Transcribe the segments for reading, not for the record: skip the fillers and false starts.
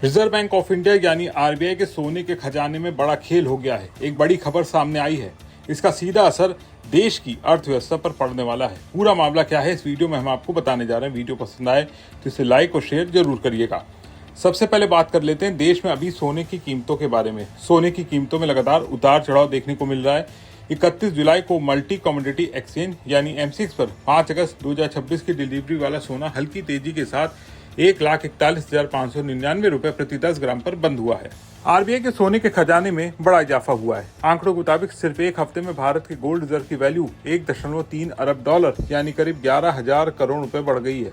Reserve bank of India यानी RBI के सोने के खजाने में बड़ा खेल हो गया है। एक बड़ी खबर सामने आई है। इसका सीधा असर देश की अर्थव्यवस्था पर पड़ने वाला है। पूरा मामला क्या है इस वीडियो में हम आपको बताने जा रहे हैं। वीडियो पसंद आए तो इसे लाइक और शेयर जरूर करिएगा। सबसे पहले बात कर लेते हैं देश में अभी सोने की कीमतों के बारे में। सोने की कीमतों में लगातार उतार चढ़ाव देखने को मिल रहा है। 31 जुलाई को मल्टी कमोडिटी एक्सचेंज यानी एमसीएक्स पर 5 अगस्त 2026 की डिलीवरी वाला सोना हल्की तेजी के साथ 1,41,599 रुपए प्रति 10 ग्राम पर बंद हुआ है। आरबीआई के सोने के खजाने में बड़ा इजाफा हुआ है। आंकड़ों के मुताबिक सिर्फ एक हफ्ते में भारत के गोल्ड रिजर्व की वैल्यू 1.3 अरब डॉलर यानी करीब 11,000 करोड़ रुपए बढ़ गई है।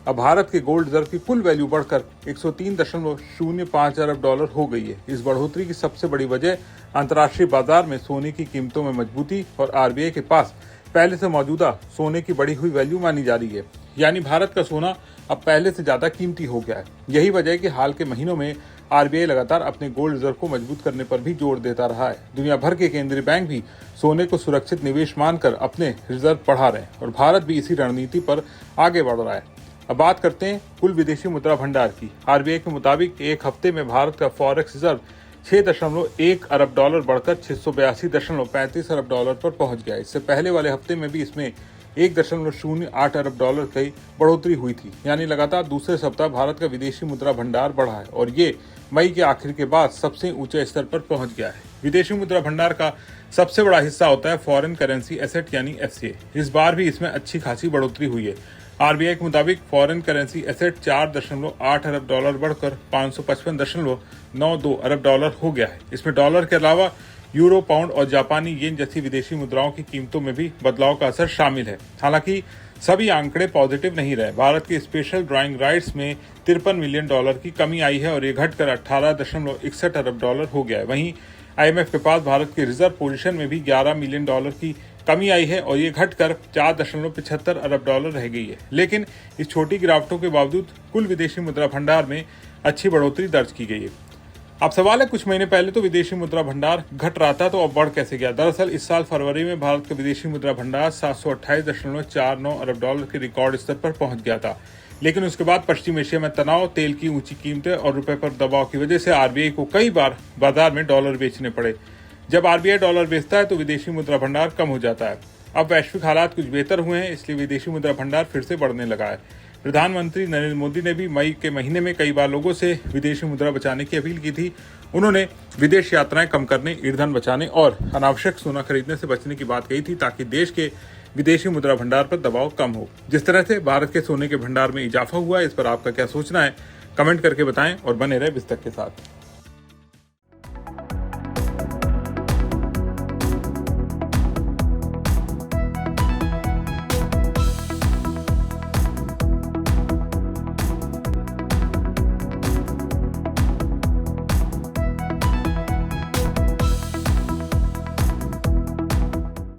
अब भारत के गोल्ड रिजर्व की कुल वैल्यू बढ़कर 103.05 अरब डॉलर हो गई है। इस बढ़ोतरी की सबसे बड़ी वजह अंतर्राष्ट्रीय बाजार में सोने की कीमतों में मजबूती और आरबीआई के पास पहले से मौजूदा सोने की बढ़ी हुई वैल्यू मानी जा रही है। यानी भारत का सोना अब पहले से ज्यादा कीमती हो गया है। यही वजह है कि हाल के महीनों में आरबीआई लगातार अपने गोल्ड रिजर्व को मजबूत करने पर भी जोर देता रहा है। दुनिया भर के केंद्रीय बैंक भी सोने को सुरक्षित निवेश मानकर अपने रिजर्व बढ़ा रहे हैं और भारत भी इसी रणनीति पर आगे बढ़ रहा है। अब बात करते हैं कुल विदेशी मुद्रा भंडार की। आरबीआई के मुताबिक एक हफ्ते में भारत का फॉरेक्स रिजर्व 6.1 अरब डॉलर बढ़कर 682.35 अरब डॉलर पर पहुंच गया। इससे पहले वाले हफ्ते में भी इसमें 1.08 अरब डॉलर की बढ़ोतरी हुई थी। यानी लगातार दूसरे सप्ताह भारत का विदेशी मुद्रा भंडार बढ़ा है और ये मई के आखिर के बाद सबसे ऊंचे स्तर पर पहुंच गया है। विदेशी मुद्रा भंडार का सबसे बड़ा हिस्सा होता है फॉरेन करेंसी एसेट यानी एफसीए। इस बार भी इसमें अच्छी खासी बढ़ोतरी हुई है। आरबीआई के मुताबिक फॉरेन करेंसी एसेट 4.8 अरब डॉलर बढ़कर 555.92 अरब डॉलर हो गया है। इसमें डॉलर के अलावा यूरो, पाउंड और जापानी येन जैसी विदेशी मुद्राओं की कीमतों में भी बदलाव का असर शामिल है। हालांकि सभी आंकड़े पॉजिटिव नहीं रहे। भारत के स्पेशल ड्राइंग राइट्स में 53 मिलियन डॉलर की कमी आई है और ये घटकर 18.61 अरब डॉलर हो गया है। वहीं आईएमएफ के पास भारत के रिजर्व पोजीशन में भी 11 मिलियन डॉलर की कमी आई है और ये घटकर 4.75 अरब डॉलर रह गई है। लेकिन इस छोटी गिरावटों के बावजूद कुल विदेशी मुद्रा भंडार में अच्छी बढ़ोतरी दर्ज की गई है। अब सवाल है, कुछ महीने पहले तो विदेशी मुद्रा भंडार घट रहा था, तो अब बढ़ कैसे गया? दरअसल इस साल फरवरी में भारत का विदेशी मुद्रा भंडार 728.49 अरब डॉलर के रिकॉर्ड स्तर पर पहुंच गया था। लेकिन उसके बाद पश्चिम एशिया में तनाव, तेल की ऊंची कीमतें और रुपए पर दबाव की वजह से आरबीआई को कई बार बाजार में डॉलर बेचने पड़े। जब आरबीआई डॉलर बेचता है तो विदेशी मुद्रा भंडार कम हो जाता है। अब वैश्विक हालात कुछ बेहतर हुए हैं, इसलिए विदेशी मुद्रा भंडार फिर से बढ़ने लगा है। प्रधानमंत्री नरेंद्र मोदी ने भी मई के महीने में कई बार लोगों से विदेशी मुद्रा बचाने की अपील की थी। उन्होंने विदेश यात्राएं कम करने, ईंधन बचाने और अनावश्यक सोना खरीदने से बचने की बात कही थी, ताकि देश के विदेशी मुद्रा भंडार पर दबाव कम हो। जिस तरह से भारत के सोने के भंडार में इजाफा हुआ है, इस पर आपका क्या सोचना है? कमेंट करके बताएं और बने रहे बिस्तक के साथ।